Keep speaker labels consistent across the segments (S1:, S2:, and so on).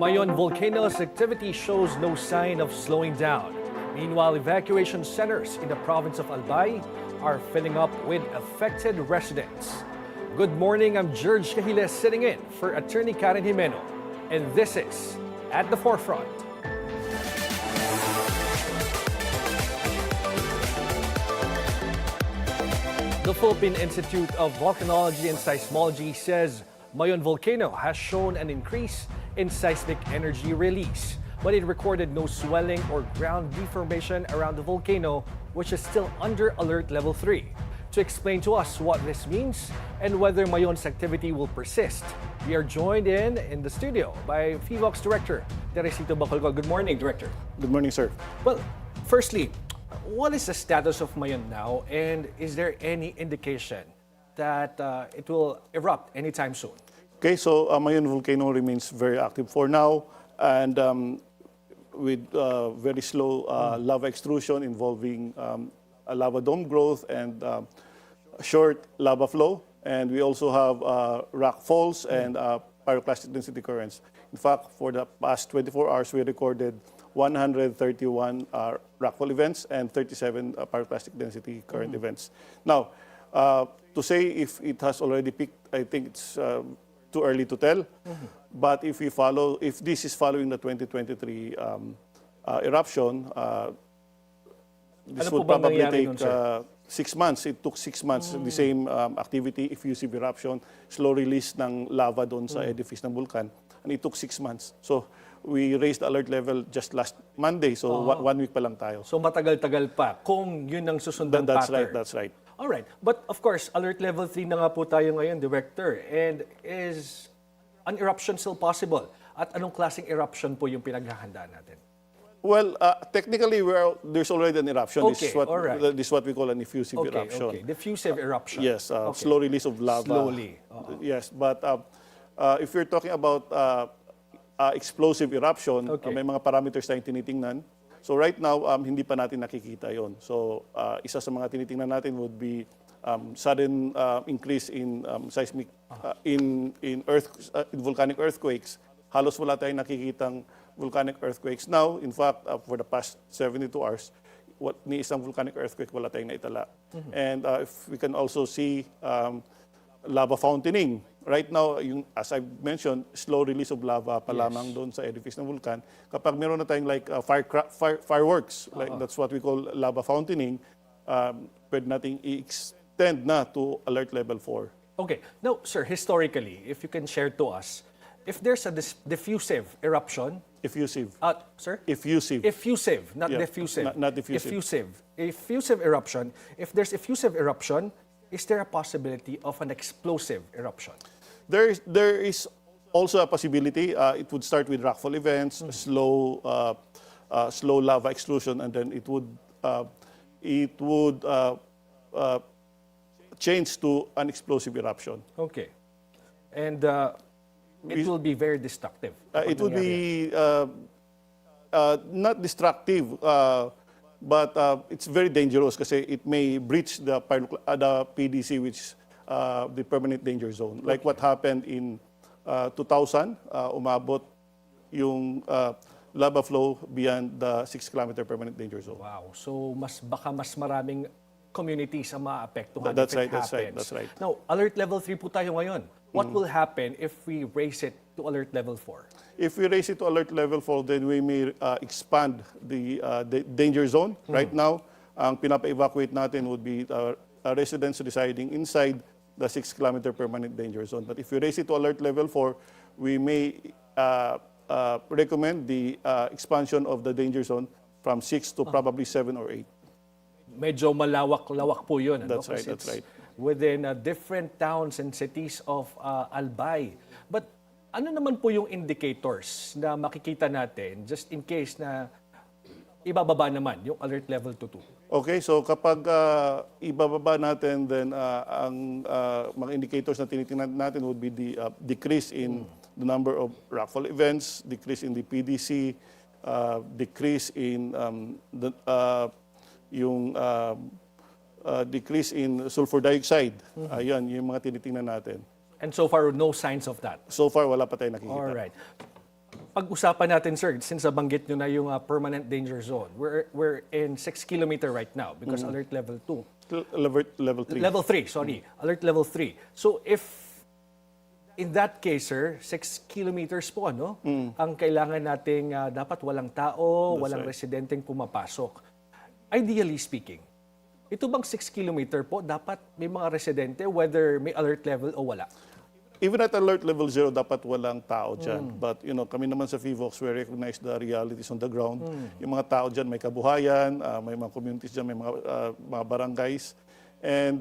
S1: Mayon Volcano's activity shows no sign of slowing down. Meanwhile, evacuation centers in the province of Albay are filling up with affected residents. Good morning, I'm Gerg Cahiles sitting in for Attorney Karen Jimeno, and this is At the Forefront. The Philippine Institute of Volcanology and Seismology says Mayon Volcano has shown an increase in seismic energy release, but it recorded no swelling or ground deformation around the volcano, which is still under Alert Level 3. To explain to us what this means and whether Mayon's activity will persist, we are joined in the studio by PHIVOLCS Director Teresito Bacolcol. Good morning, Director.
S2: Good morning, sir.
S1: Well, firstly, what is the status of Mayon now, and is there any indication that it will erupt anytime soon?
S2: Okay, so Mayon Volcano remains very active for now, and with very slow lava extrusion involving a lava dome growth and short lava flow. And we also have rockfalls and pyroclastic density currents. In fact, for the past 24 hours, we recorded 131 rockfall events and 37 pyroclastic density current events. Now, to say if it has already peaked, I think it's too early to tell. But if this is following the 2023 eruption, this would probably take 6 months. It took 6 months, the same activity, effusive eruption, slow release ng lava doon sa edifice ng vulkan. And it took 6 months. So we raised the alert level just last Monday. So 1 week pa lang tayo.
S1: So matagal-tagal pa kung yun ang susundang pattern.
S2: That's right.
S1: All right. But of course, alert level 3 na nga po tayo ngayon, Director. And is an eruption still possible? At anong klaseng eruption po yung pinaghahandaan natin?
S2: Well, technically, there's already an eruption.
S1: Okay,
S2: this is what we call an effusive eruption.
S1: Okay, diffusive eruption.
S2: Yes, slow release of lava.
S1: Slowly.
S2: Yes, but if you're talking about explosive eruption, may mga parameters tayong tinitingnan. So right now, hindi pa natin nakikita yon. So isa sa mga tinitingnan natin would be sudden increase in seismic, in volcanic earthquakes. Halos wala tayong nakikitang volcanic earthquakes. Now, in fact, for the past 72 hours, ni isang volcanic earthquake wala tayong naitala. And if we can also see lava fountaining. Right now, as I mentioned, slow release of lava pa lamang doon sa edifice ng vulkan. Kapag meron na tayong like fireworks, like that's what we call lava fountaining, pwede nating i-extend na to alert level 4.
S1: Okay. Now, sir, historically, if you can share to us, if there's a diffusive eruption, sir? Effusive, not diffusive.
S2: Not diffusive.
S1: Effusive eruption. If there's effusive eruption, is there a possibility of an explosive eruption?
S2: There is also a possibility. It would start with rockfall events, slow lava extrusion, and then it would change to an explosive eruption.
S1: Okay, and it will be very destructive.
S2: It would be not destructive, but it's very dangerous kasi it may breach the PDC, which is the permanent danger zone. Like what happened in 2000, umabot yung lava flow beyond the 6-kilometer permanent danger zone.
S1: Wow. So baka mas maraming communities ang maapektuhan
S2: That's
S1: if it
S2: right,
S1: happens.
S2: that's right.
S1: Now, alert level 3 po tayo ngayon. What will happen if we raise it to alert level 4?
S2: If we raise it to alert level 4, then we may expand the danger zone. Right now, ang pinapa-evacuate natin would be residents residing inside the 6-kilometer permanent danger zone. But if we raise it to alert level 4, we may recommend the expansion of the danger zone from 6 to probably 7 or 8.
S1: Medyo malawak-lawak po yun.
S2: That's right, that's right.
S1: Within different towns and cities of Albay. But ano naman po yung indicators na makikita natin just in case na ibababa naman yung alert level to 2?
S2: Okay, so kapag ibababa natin, then ang mga indicators na tinitingnan natin would be the decrease in the number of rockfall events, decrease in the PDC, decrease in decrease in sulfur dioxide. Ayan, yung mga tinitingnan natin.
S1: And so far, no signs of that?
S2: So far, wala pa tayong nakikita.
S1: All right. Pag-usapan natin, sir, since nabanggit nyo na yung permanent danger zone, we're in 6-kilometer right now because alert level 2.
S2: Level 3.
S1: Level 3, sorry. Alert level 3. So if in that case, sir, 6 kilometers po, ano? Ang kailangan nating dapat walang tao, walang residenteng pumapasok. Ideally speaking, ito bang 6 kilometer po, dapat may mga residente whether may alert level o wala?
S2: Even at alert level 0, dapat walang tao dyan. But kami naman sa PHIVOLCS, we recognize the realities on the ground. Yung mga tao dyan, may kabuhayan, may mga communities dyan, may mga barangays. And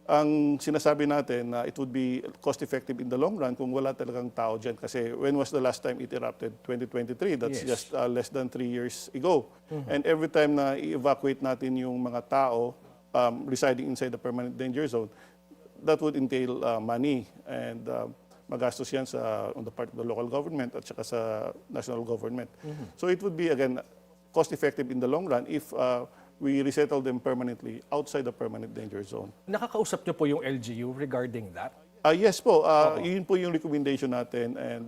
S2: ang sinasabi natin na it would be cost-effective in the long run kung wala talagang tao dyan. Kasi when was the last time it erupted? 2023. That's just less than 3 years ago. And every time na i-evacuate natin yung mga tao residing inside the permanent danger zone, that would entail money and magastos yan on the part of the local government at saka sa national government. So it would be, again, cost-effective in the long run if we resettle them permanently outside the permanent danger zone.
S1: Nakakausap niyo po yung LGU regarding that?
S2: Yes po, yun po yung recommendation natin and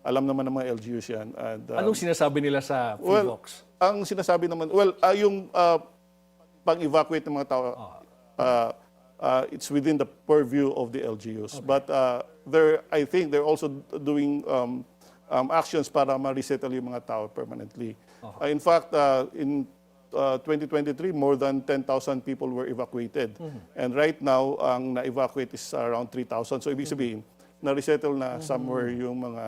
S2: alam naman ng mga LGUs yan. And,
S1: anong sinasabi nila sa PHIVOLCS?
S2: Ang sinasabi naman, yung pag-evacuate ng mga tao, it's within the purview of the LGUs. Okay. But I think they're also doing actions para ma-resettle yung mga tao permanently. In fact, in 2023, more than 10,000 people were evacuated. And right now, ang na-evacuate is around 3,000. So ibig sabihin, na-resettle na somewhere yung mga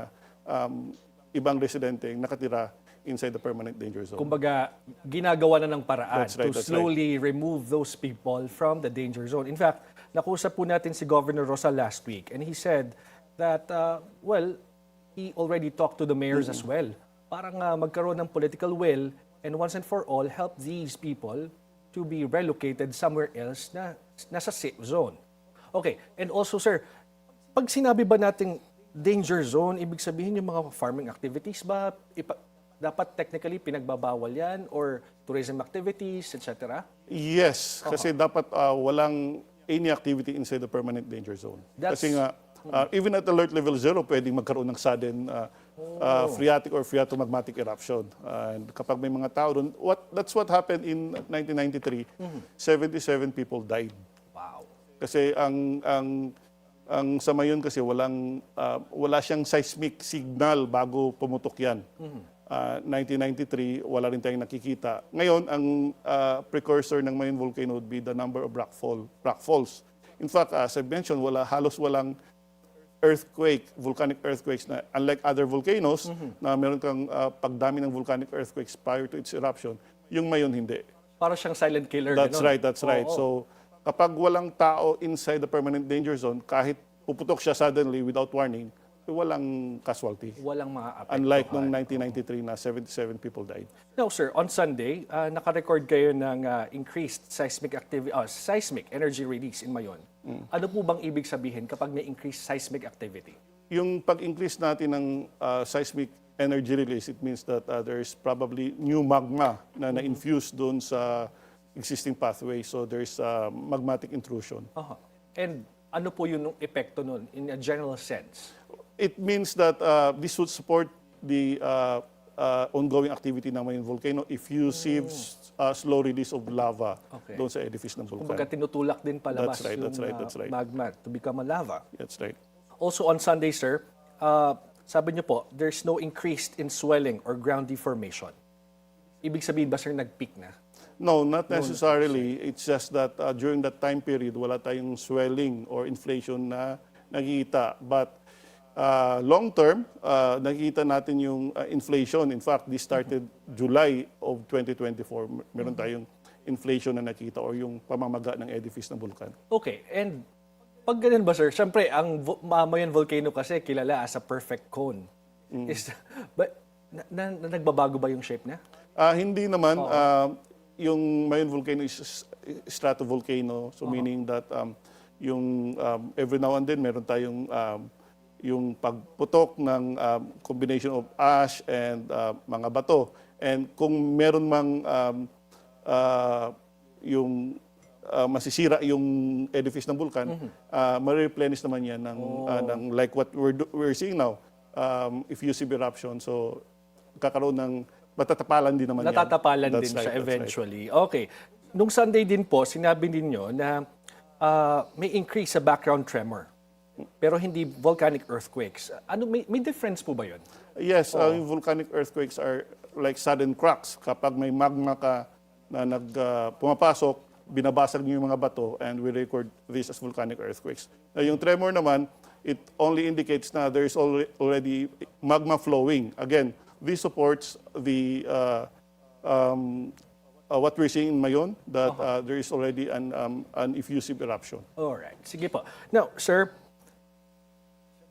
S2: ibang residente nakatira inside the permanent danger zone.
S1: Kumbaga, ginagawa na ng paraan to slowly remove those people from the danger zone. In fact, nakusap po natin si Governor Rosa last week and he said that, he already talked to the mayors as well. Parang magkaroon ng political will and once and for all, help these people to be relocated somewhere else na nasa safe zone. Okay, and also sir, pag sinabi ba nating danger zone, ibig sabihin yung mga farming activities ba, dapat technically pinagbabawal yan or tourism activities, etc.?
S2: Yes, kasi dapat walang any activity inside the permanent danger zone. Kasi nga, even at alert level 0, pwedeng magkaroon ng sudden phreatic or phreatomagmatic eruption. And kapag may mga tao doon, that's what happened in 1993. 77 people died.
S1: Wow.
S2: Kasi ang sa Mayon kasi wala siyang seismic signal bago pumutok yan. 1993, wala rin tayong nakikita. Ngayon, ang precursor ng Mayon Volcano would be the number of rockfalls. In fact, as I mentioned, halos walang volcanic earthquakes na unlike other volcanoes na meron kang pagdami ng volcanic earthquakes prior to its eruption, yung Mayon hindi.
S1: Para siyang silent killer.
S2: That's right. So, kapag walang tao inside the permanent danger zone, kahit puputok siya suddenly without warning, walang casualty.
S1: Walang mga apektuhan.
S2: Unlike noong 1993 na 77 people died.
S1: Now sir, on Sunday, naka-record kayo ng increased seismic energy release in Mayon. Ano po bang ibig sabihin kapag may increased seismic activity?
S2: Yung pag-increase natin ng seismic energy release, it means that there's probably new magma na na-infuse doon sa existing pathway. So there's magmatic intrusion.
S1: And ano po yung epekto nun in a general sense?
S2: It means that this would support the ongoing activity ng Mayon Volcano if you see slow release of lava doon sa edifice ng vulkan.
S1: Kumbaga tinutulak din palabas
S2: That's right.
S1: magma to become a lava.
S2: That's right.
S1: Also on Sunday, sir, sabi niyo po, there's no increase in swelling or ground deformation. Ibig sabihin ba, sir, nag-peak na?
S2: No, not necessarily. It's just that during that time period, wala tayong swelling or inflation na nakikita. But long term, nakikita natin yung inflation. In fact, this started July of 2024. Meron tayong inflation na nakita or yung pamamaga ng edifice ng vulkan.
S1: Okay, and pag ganun ba, sir, syempre, ang Mayon Volcano kasi kilala as a perfect cone. Nagbabago ba yung shape niya?
S2: Hindi naman. Yung Mayon Volcano is stratovolcano. So meaning that yung every now and then meron tayong yung pagputok ng combination of ash and mga bato. And kung meron mang yung masisira yung edifice ng vulkan, ma-replenish naman yan ng like what we're seeing now. effusive eruption. So, kakaroon ng matatapalan din naman yan.
S1: Natatapalan din
S2: That's
S1: siya
S2: right, that's
S1: eventually. Okay. Nung Sunday din po, sinabi ninyo na may increase sa background tremor. Pero hindi volcanic earthquakes. May difference po ba yun?
S2: Yes, yung volcanic earthquakes are like sudden cracks. Kapag may magma na pumapasok, binabasag niyo yung mga bato, and we record this as volcanic earthquakes. Yung tremor naman, it only indicates na there is already magma flowing. Again, this supports the what we're seeing in Mayon, that there is already an effusive eruption.
S1: Alright, sige po. Now, sir,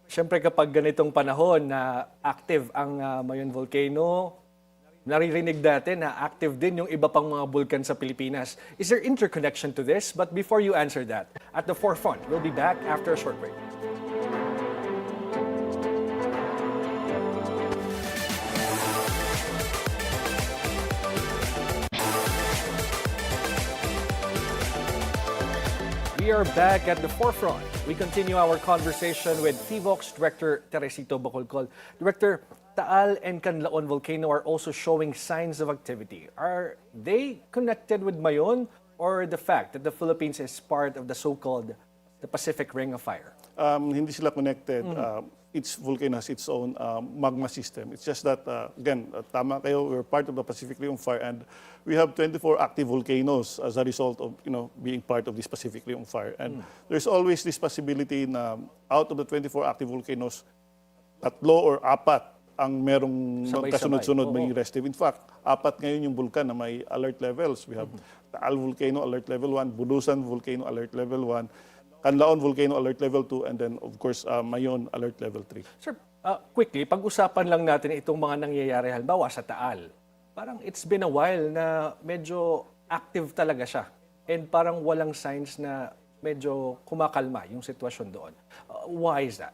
S1: siyempre kapag ganitong panahon na active ang Mayon Volcano, naririnig natin na active din yung iba pang mga bulkan sa Pilipinas. Is there interconnection to this? But before you answer that, at the forefront, we'll be back after a short break. We are back at the forefront. We continue our conversation with PHIVOLCS Director Teresito Bacolcol. Director, Taal and Canlaon Volcano are also showing signs of activity. Are they connected with Mayon, or the fact that the Philippines is part of the so-called the Pacific Ring of Fire?
S2: Hindi sila connected. Each volcano has its own magma system. It's just that, again, tama kayo, we're part of the Pacific Ring of Fire, and we have 24 active volcanoes as a result of being part of this Pacific Ring of Fire. And there's always this possibility na out of the 24 active volcanoes, 3 or 4 ang merong kasunod-sunod may restive. In fact, 4 ngayon yung vulkan na may alert levels. We have Taal Volcano Alert Level 1, Bulusan Volcano Alert Level 1, Canlaon Volcano Alert Level 2, and then of course Mayon Alert Level 3.
S1: Sir, quickly, pag-usapan lang natin itong mga nangyayari halimbawa sa Taal. Parang it's been a while na medyo active talaga siya. And parang walang signs na medyo kumakalma yung sitwasyon doon. Why is that?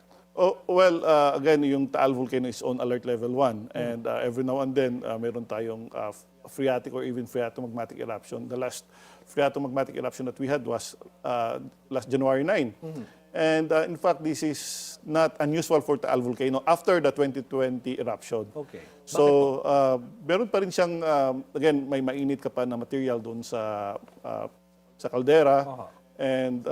S2: Well, again, yung Taal Volcano is on alert level 1, and every now and then meron tayong phreatic or even phreatomagmatic eruption. The last phreatomagmatic eruption that we had was last January 9. And in fact, this is not unusual for Taal Volcano after the 2020 eruption.
S1: Okay.
S2: So, meron pa rin siyang, again, may mainit ka pa na material doon sa caldera, and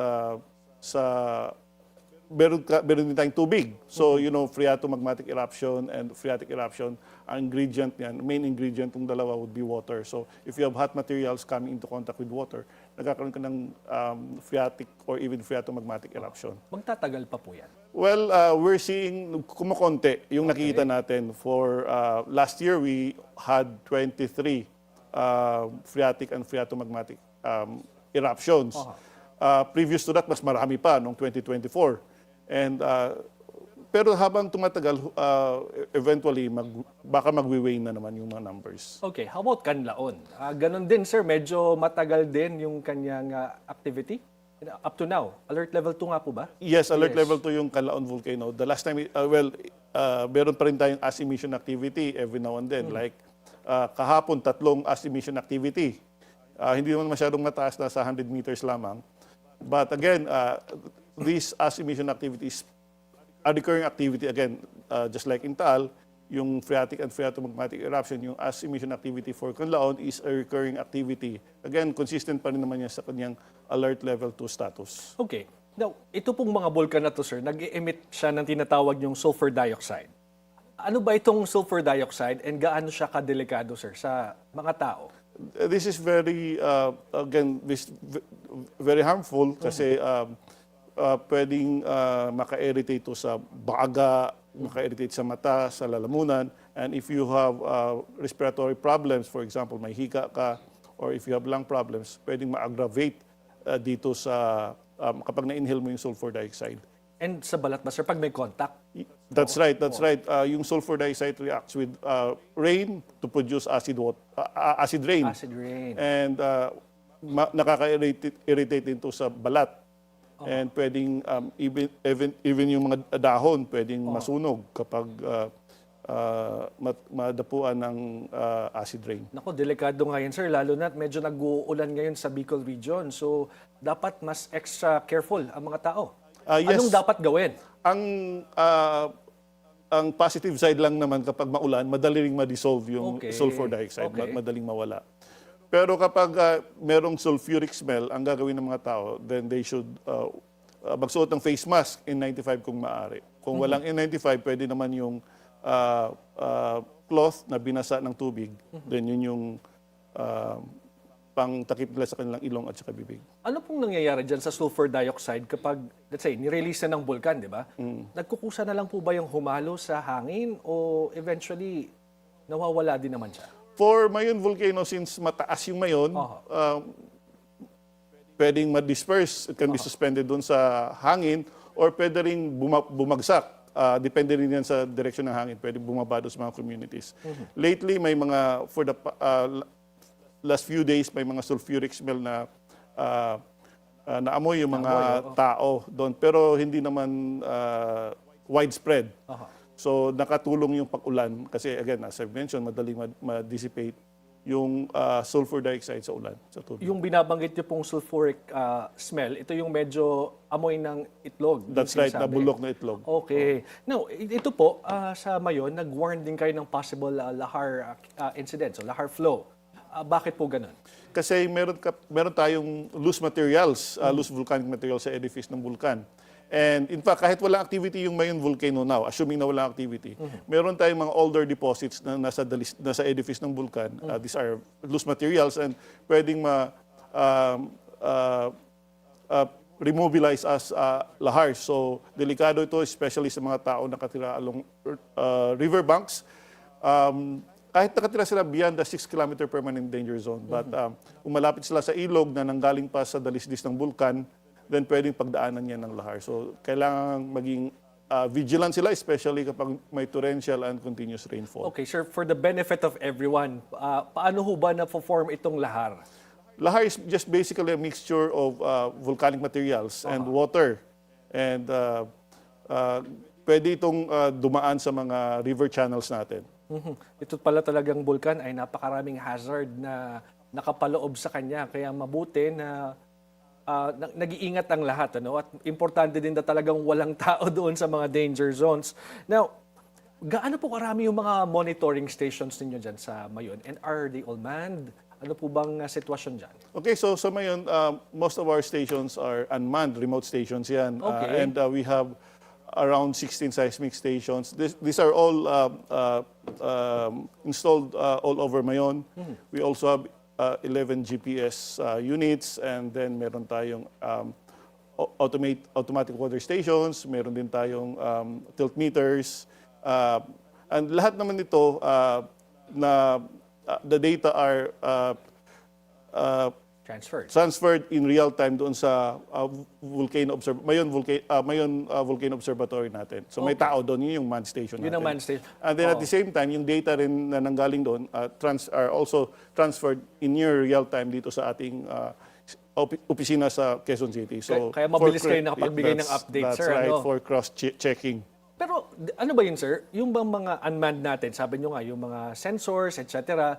S2: meron din tayong tubig. So, phreatomagmatic eruption and phreatic eruption, ang ingredient niyan, main ingredient ng dalawa would be water. So, if you have hot materials coming into contact with water, nagkakaroon ka ng phreatic or even phreatomagmatic eruption.
S1: Magtatagal pa po yan?
S2: Well, we're seeing kumukonti yung nakikita natin. For last year, we had 23 phreatic and phreatomagmatic eruptions. Previous to that, mas marami pa noong 2024. And pero habang tumatagal, eventually baka magwi-wane na naman yung mga numbers.
S1: Okay, how about Canlaon? Ganon din sir, medyo matagal din yung kanyang activity? Up to now, alert level 2 nga po ba?
S2: Yes, alert level 2 yung Canlaon Volcano. The last time, meron pa rin tayong ash emission activity every now and then. Like kahapon, 3 ash emission activity. Hindi naman masyadong mataas, na sa 100 meters lamang. But again, this ash emission activity is a recurring activity. Again, just like in Taal, yung phreatic and phreatomagmatic eruption, yung ash emission activity for Canlaon is a recurring activity. Again, consistent pa rin naman yan sa kanyang alert level 2 status.
S1: Okay. Now, ito pong mga bulkan na to, sir, nag-emit siya ng tinatawag yung sulfur dioxide. Ano ba itong sulfur dioxide and gaano siya kadelikado, sir, sa mga tao?
S2: This is very, again, very harmful kasi pwedeng maka-irritate to sa baga, maka-irritate sa mata, sa lalamunan. And if you have respiratory problems, for example, may hika ka, or if you have lung problems, pwedeng ma-aggravate dito sa kapag na-inhale mo yung sulfur dioxide.
S1: And sa balat ba, sir, pag may contact?
S2: That's right, that's right. Yung sulfur dioxide reacts with rain to produce acid rain.
S1: Acid rain.
S2: And nakaka-irritate din to sa balat. And pwedeng, even yung mga dahon, pwedeng masunog kapag madapuan ng acid rain.
S1: Naku, delikado nga yan, sir, lalo na medyo nag-uulan ngayon sa Bicol region. So, dapat mas extra careful ang mga tao.
S2: Yes.
S1: Anong dapat gawin?
S2: Ang ang positive side lang naman kapag maulan, madali ring ma-dissolve yung
S1: Okay.
S2: sulfur dioxide,
S1: Okay.
S2: madaling mawala. Pero kapag merong sulfuric smell, ang gagawin ng mga tao, then they should magsuot ng face mask N95 kung maaari. Kung walang N95, pwede naman yung cloth na binasa ng tubig. Then yun yung pang takip nila sa kanilang ilong at saka bibig.
S1: Ano pong nangyayari dyan sa sulfur dioxide kapag, let's say, nirelease na ng bulkan, di ba? Nagkukusa na lang po ba yung humalo sa hangin o eventually nawawala din naman siya?
S2: For Mayon Volcano, since mataas yung Mayon, pwedeng ma-disperse. It can be suspended doon sa hangin or pwede rin bumagsak. Depende rin yan sa direksyon ng hangin. Pwede bumaba doon sa mga communities. Lately, may mga, for the last few days, may mga sulfuric smell na naamoy yung mga tao doon. Pero hindi naman widespread. So nakatulong yung pag-ulan. Kasi again, as I've mentioned, madaling ma-dissipate yung sulfur dioxide sa ulan, sa tubig.
S1: Yung binabanggit niyo pong sulfuric smell, ito yung medyo amoy ng itlog.
S2: That's right, na bulok na itlog.
S1: Okay. Now, ito po, sa Mayon, nag-warn din kayo ng possible lahar incident, so lahar flow. Bakit po ganun?
S2: Kasi meron tayong loose materials, loose volcanic materials sa edifice ng vulkan. And in fact, kahit walang activity yung Mayon Volcano now, assuming na walang activity, meron tayong mga older deposits na nasa edifice ng vulkan. These are loose materials and pwedeng remobilize as lahars. So, delikado ito, especially sa mga tao nakatira along riverbanks. Kahit nakatira sila beyond the 6-kilometer permanent danger zone. But kung malapit sila sa ilog na nanggaling pa sa dalisdis ng vulkan, then pwedeng pagdaanan yan ng lahar. So, kailangan maging vigilant sila, especially kapag may torrential and continuous rainfall.
S1: Okay, sir, for the benefit of everyone, paano ho ba na-form itong lahar?
S2: Lahar is just basically a mixture of volcanic materials and water. And pwede itong dumaan sa mga river channels natin.
S1: Ito pala talagang bulkan ay napakaraming hazard na nakapaloob sa kanya. Kaya mabuti na nag-iingat ang lahat. Ano? At importante din na talagang walang tao doon sa mga danger zones. Now, gaano po karami yung mga monitoring stations ninyo dyan sa Mayon? And are they all manned? Ano po bang sitwasyon dyan?
S2: Okay, so sa Mayon, most of our stations are unmanned, remote stations yan.
S1: Okay.
S2: And we have around 16 seismic stations. These are all installed all over Mayon. We also have 11 GPS units, and then meron tayong automatic water stations, meron din tayong tilt meters. And lahat naman nito the data are transferred in real time doon sa Mayon Volcano Observatory natin. So may tao doon, yun yung manned station natin.
S1: Yun ang manned station.
S2: And then at the same time, yung data rin na nanggaling doon are also transferred in near real time dito sa ating opisina sa Quezon City. So
S1: kaya mabilis kayo nakapagbigay ng update, sir.
S2: That's right,
S1: ano?
S2: for cross-checking.
S1: Pero ano ba yun, sir? Yung bang mga unmanned natin, sabi nyo nga, yung mga sensors, etc.,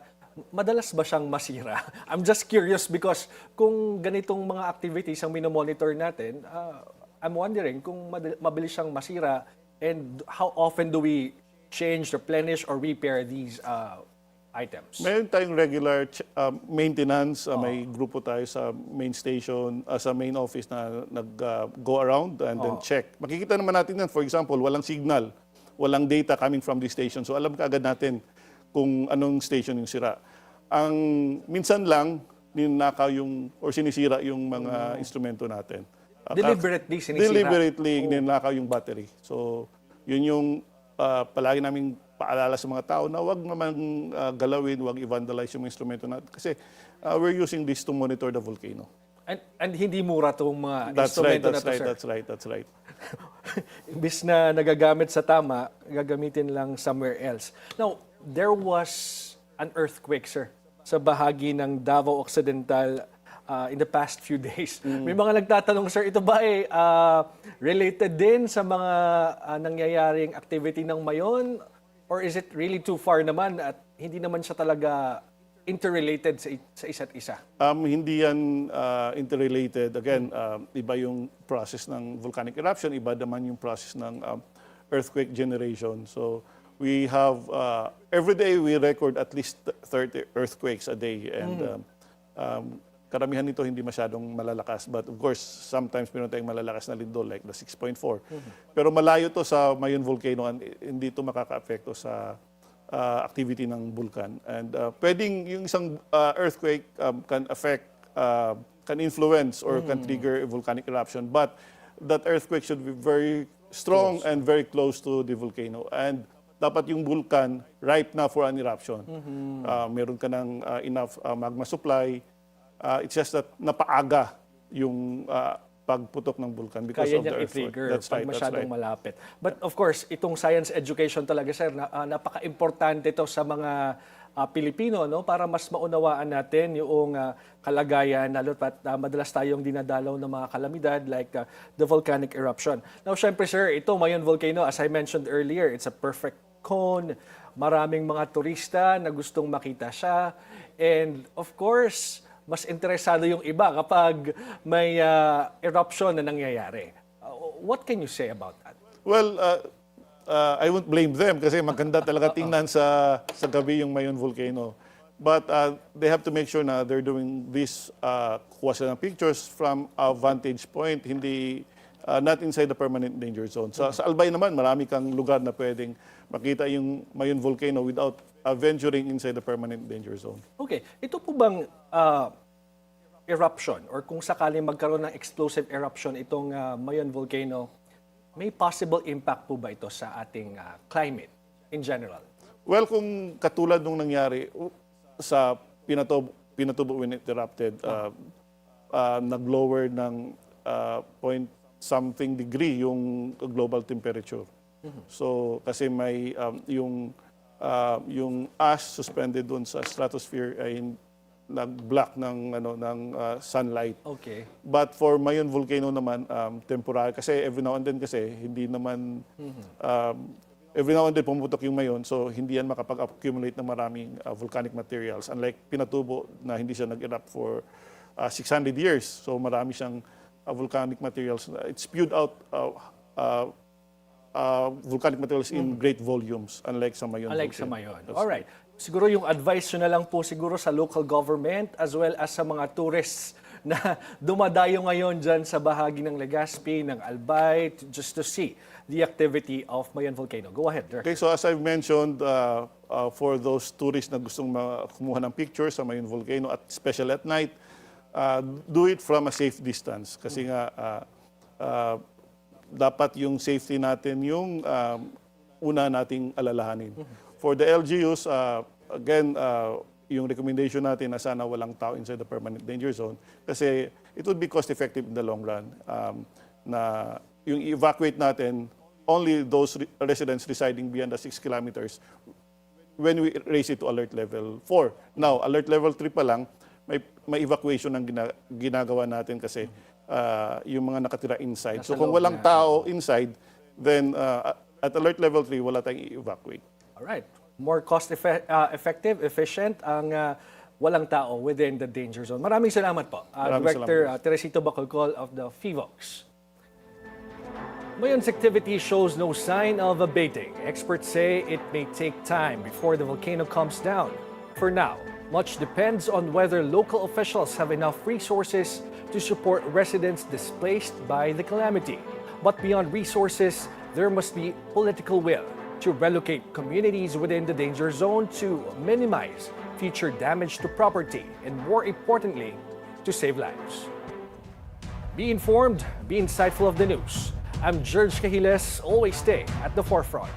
S1: madalas ba siyang masira? I'm just curious because kung ganitong mga activities ang minomonitor natin, I'm wondering kung mabilis siyang masira and how often do we change, replenish, or repair these items?
S2: Meron tayong regular maintenance. May grupo tayo sa main station, sa main office na nag-go around and then check. Makikita naman natin yan, for example, walang signal, walang data coming from the station. So alam kaagad natin kung anong station yung sira. Ang minsan lang, ninakaw or sinisira yung mga instrumento natin.
S1: Deliberately sinisira?
S2: Deliberately ninakaw yung battery. So yun yung palagi naming paalala sa mga tao na wag naman galawin, wag i-vandalize yung instrumento natin. Kasi we're using this to monitor the volcano.
S1: And hindi mura itong mga instrumento na to, sir.
S2: That's right.
S1: Imbis na nagagamit sa tama, gagamitin lang somewhere else. Now, there was an earthquake, sir, sa bahagi ng Davao Occidental in the past few days. May mga nagtatanong, sir, ito ba ay related din sa mga nangyayaring activity ng Mayon? Or is it really too far naman at hindi naman siya talaga interrelated sa isa't isa?
S2: Hindi yan interrelated. Again, iba yung process ng volcanic eruption, iba naman yung process ng earthquake generation. So we have, every day we record at least 30 earthquakes a day. And karamihan nito hindi masyadong malalakas. But of course, sometimes meron tayong malalakas na lindol like the 6.4. Pero malayo to sa Mayon Volcano and hindi ito makaka-apekto sa activity ng vulkan. And pwedeng yung isang earthquake can affect, can influence or can trigger a volcanic eruption. But that earthquake should be very strong and very close to the volcano. And dapat yung vulkan ripe na for an eruption. Meron ka ng enough magma supply. It's just that napaaga yung pagputok ng vulkan because
S1: Kaya
S2: of the
S1: niyang
S2: earthquake.
S1: i-trigger
S2: That's
S1: pag
S2: right, that's
S1: masyadong
S2: right.
S1: malapit. But of course, itong science education talaga, sir, napaka-importante ito sa mga Pilipino, no, para mas maunawaan natin yung kalagayan, lalo pat madalas tayong dinadalaw ng mga kalamidad like the volcanic eruption. Now, syempre sir, ito Mayon Volcano, as I mentioned earlier, it's a perfect cone. Maraming mga turista na gustong makita siya. And of course, mas interesado yung iba kapag may eruption na nangyayari. What can you say about that?
S2: Well, I won't blame them kasi maganda talaga tingnan sa gabi yung Mayon Volcano. But they have to make sure na they're doing this kuha sila ng pictures from a vantage point, hindi not inside the permanent danger zone. Sa Albay naman, marami kang lugar na pwedeng makita yung Mayon Volcano without venturing inside the permanent danger zone.
S1: Okay, ito po bang eruption or kung sakaling magkaroon ng explosive eruption itong Mayon Volcano, may possible impact po ba ito sa ating climate in general?
S2: Well, kung katulad nung nangyari sa Pinatubo when it erupted, nag-lower ng point something degree yung global temperature. So kasi may yung ash suspended doon sa stratosphere ay nag-block ng sunlight.
S1: Okay.
S2: But for Mayon Volcano naman, temporary kasi every now and then kasi hindi naman every now and then pumutok yung Mayon, so hindi yan makapag-accumulate ng maraming volcanic materials. Unlike Pinatubo na hindi siya nag-erupt for 600 years. So marami siyang volcanic materials. It spewed out volcanic materials in great volumes, unlike sa Mayon.
S1: Unlike sa Mayon. Alright. Siguro yung advice nyo na lang po siguro sa local government as well as sa mga tourists na dumadayo ngayon dyan sa bahagi ng Legazpi, ng Albay, just to see the activity of Mayon Volcano. Go ahead, Dirk.
S2: Okay, so as I've mentioned, for those tourists na gustong kumuha ng pictures sa Mayon Volcano, at especially at night, do it from a safe distance. Kasi nga, dapat yung safety natin yung una nating alalahanin. For the LGUs, again, yung recommendation natin na sana walang tao inside the permanent danger zone kasi it would be cost-effective in the long run na yung evacuate natin only those residents residing beyond the 6 kilometers when we raise it to alert level 4. Now, alert level 3 pa lang, may evacuation ang ginagawa natin kasi yung mga nakatira inside. So kung walang tao inside, then at alert level 3, wala tayong i-evacuate.
S1: Alright. More cost-effective, efficient ang walang tao within the danger zone. Maraming salamat po, Director Teresito Bacolcol of the PHIVOLCS. Mayon's activity shows no sign of abating. Experts say it may take time before the volcano comes down. For now, much depends on whether local officials have enough resources to support residents displaced by the calamity. But beyond resources, there must be political will to relocate communities within the danger zone to minimize future damage to property and, more importantly, to save lives. Be informed, be insightful of the news. I'm Gerg Cahiles. Always stay at the forefront.